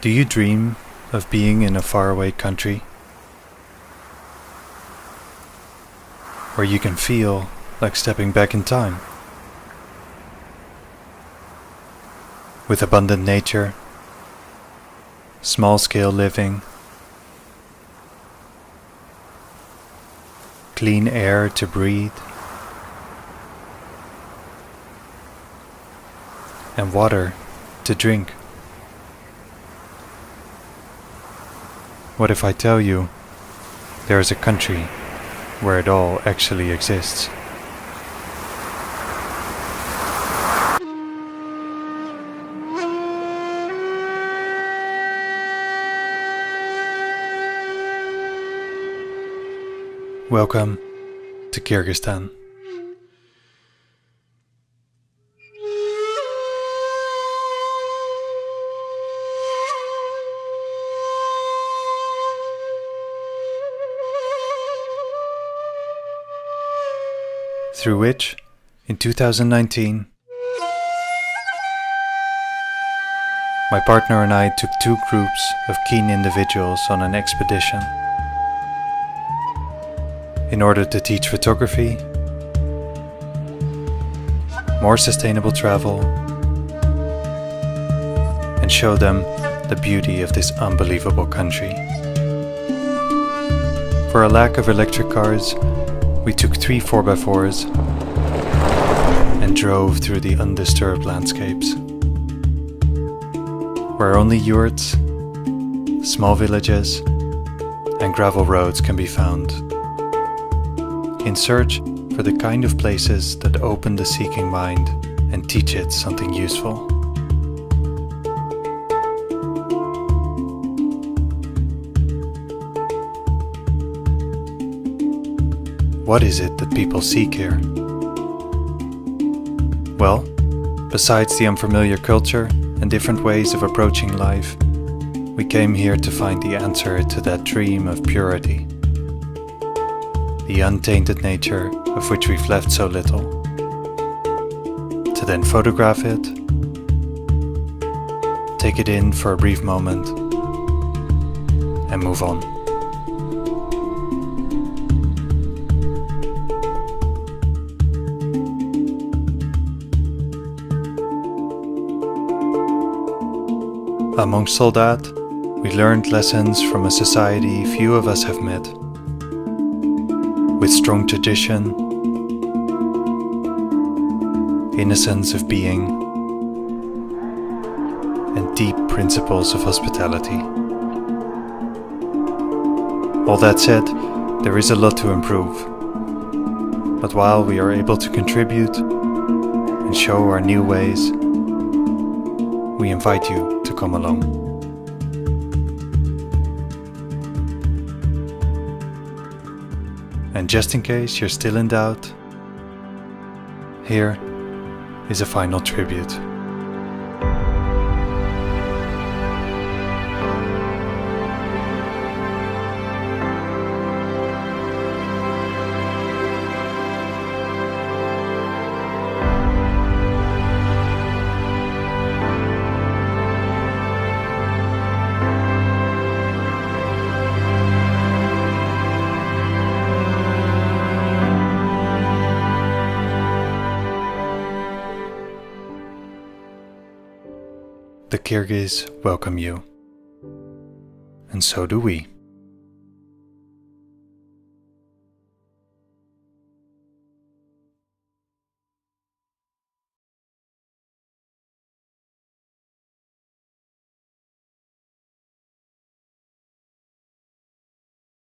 Do you dream of being in a faraway country where you can feel like stepping back in time? With abundant nature, small-scale living, clean air to breathe, and water to drink. What if I tell you there is a country where it all actually exists? Welcome to Kyrgyzstan. Through which, in 2019, my partner and I took two groups of keen individuals on an expedition in order to teach photography, more sustainable travel, and show them the beauty of this unbelievable country. For a lack of electric cars, we took 3 4x4s and drove through the undisturbed landscapes, where only yurts, small villages, and gravel roads can be found, in search for the kind of places that open the seeking mind and teach it something useful. What is it that people seek here? Well, besides the unfamiliar culture and different ways of approaching life, we came here to find the answer to that dream of purity, the untainted nature of which we've left so little, to then photograph it, take it in for a brief moment, and move on. Amongst all that, we learned lessons from a society few of us have met, with strong tradition, innocence of being, and deep principles of hospitality. All that said, there is a lot to improve, but while we are able to contribute and show our new ways, we invite you to come along. And just in case you're still in doubt, here is a final tribute. The Kyrgyz welcome you, and so do we.